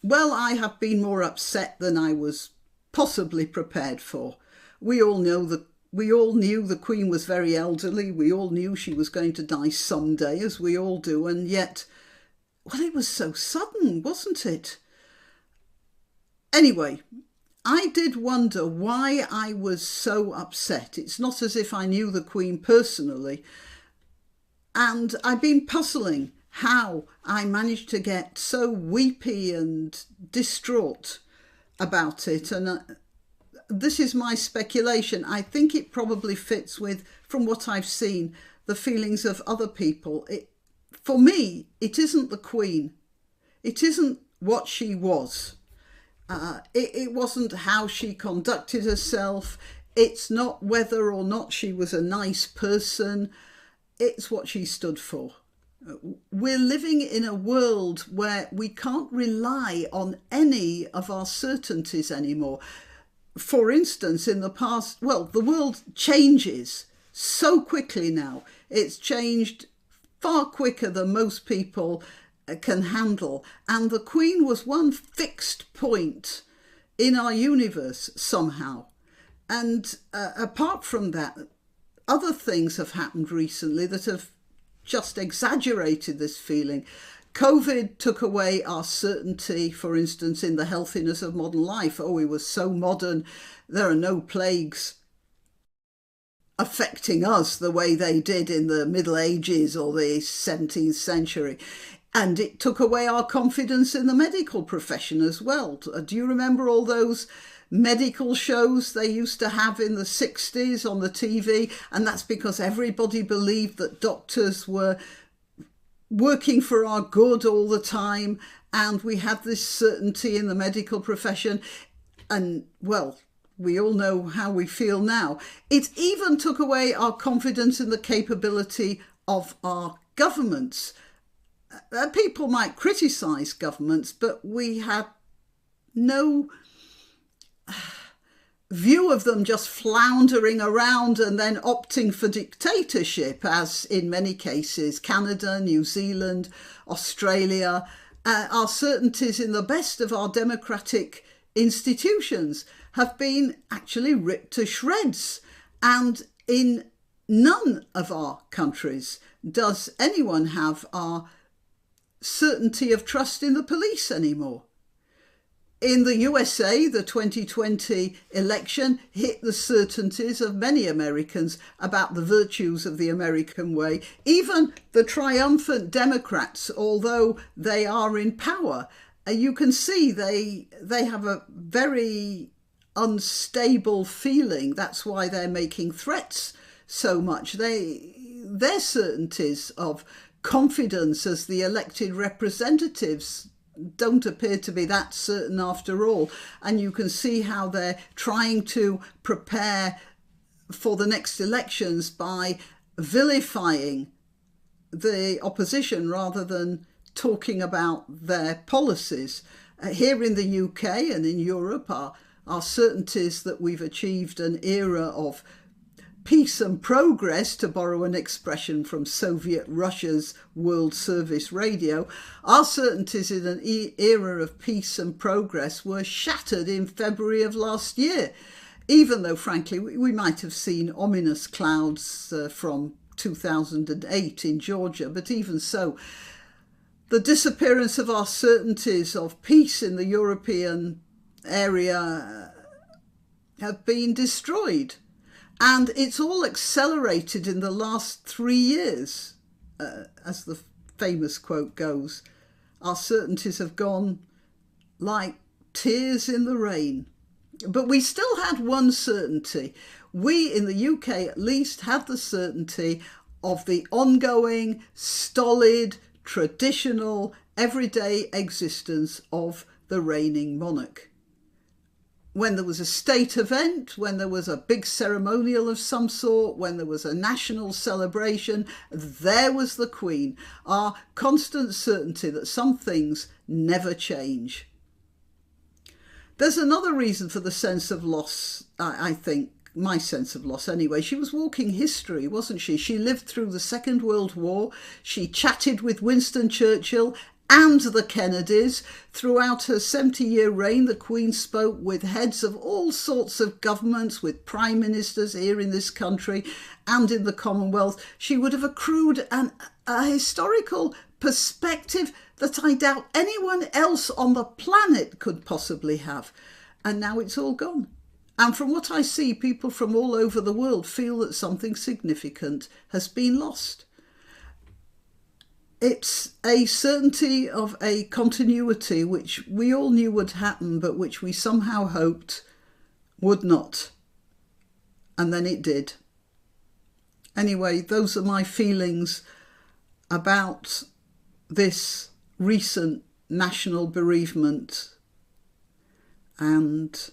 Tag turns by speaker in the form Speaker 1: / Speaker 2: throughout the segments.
Speaker 1: Well, I have been more upset than I was possibly prepared for. We all knew the Queen was very elderly. We all knew she was going to die someday, as we all do, and yet, well, it was so sudden, wasn't it? Anyway, I did wonder why I was so upset. It's not as if I knew the Queen personally, and I've been puzzling how I managed to get so weepy and distraught about it. And this is my speculation. I think it probably fits with, from what I've seen, the feelings of other people. For me, it isn't the Queen. It isn't what she was. It wasn't how she conducted herself. It's not whether or not she was a nice person. It's what she stood for. We're living in a world where we can't rely on any of our certainties anymore. For instance, in the past, well, the world changes so quickly now. It's changed far quicker than most people can handle. And the Queen was one fixed point in our universe somehow. And apart from that, other things have happened recently that have just exaggerated this feeling. COVID took away our certainty, for instance, in the healthiness of modern life. Oh, we were so modern. There are no plagues affecting us the way they did in the Middle Ages or the 17th century. And it took away our confidence in the medical profession as well. Do you remember all those medical shows they used to have in the 60s on the TV? And that's because everybody believed that doctors were working for our good all the time. And we had this certainty in the medical profession. And, well, we all know how we feel now. It even took away our confidence in the capability of our governments. People might criticise governments, but we had no view of them just floundering around and then opting for dictatorship, as in many cases, Canada, New Zealand, Australia. Our certainties in the best of our democratic institutions have been actually ripped to shreds. And in none of our countries does anyone have our certainty of trust in the police anymore. In the USA, the 2020 election hit the certainties of many Americans about the virtues of the American way. Even the triumphant Democrats, although they are in power, you can see they have a very unstable feeling. That's why they're making threats so much. Their certainties of confidence as the elected representatives don't appear to be that certain after all. And you can see how they're trying to prepare for the next elections by vilifying the opposition rather than talking about their policies. Here in the UK and in Europe, our certainties that we've achieved an era of peace and progress, to borrow an expression from Soviet Russia's World Service Radio, our certainties in an era of peace and progress were shattered in February of last year, even though, frankly, we might have seen ominous clouds from 2008 in Georgia. But even so, the disappearance of our certainties of peace in the European area have been destroyed. And it's all accelerated in the last 3 years, as the famous quote goes. Our certainties have gone like tears in the rain. But we still had one certainty. We in the UK at least had the certainty of the ongoing, stolid, traditional, everyday existence of the reigning monarch. When there was a state event, when there was a big ceremonial of some sort, when there was a national celebration, there was the Queen, our constant certainty that some things never change. There's another reason for the sense of loss, I think, my sense of loss anyway. She was walking history, wasn't she? She lived through the Second World War, she chatted with Winston Churchill and the Kennedys. Throughout her 70-year reign, the Queen spoke with heads of all sorts of governments, with prime ministers here in this country and in the Commonwealth. She would have accrued a historical perspective that I doubt anyone else on the planet could possibly have. And now it's all gone. And from what I see, people from all over the world feel that something significant has been lost. It's a certainty of a continuity which we all knew would happen, but which we somehow hoped would not. And then it did. Anyway, those are my feelings about this recent national bereavement. And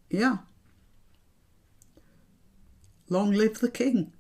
Speaker 1: yeah, long live the King.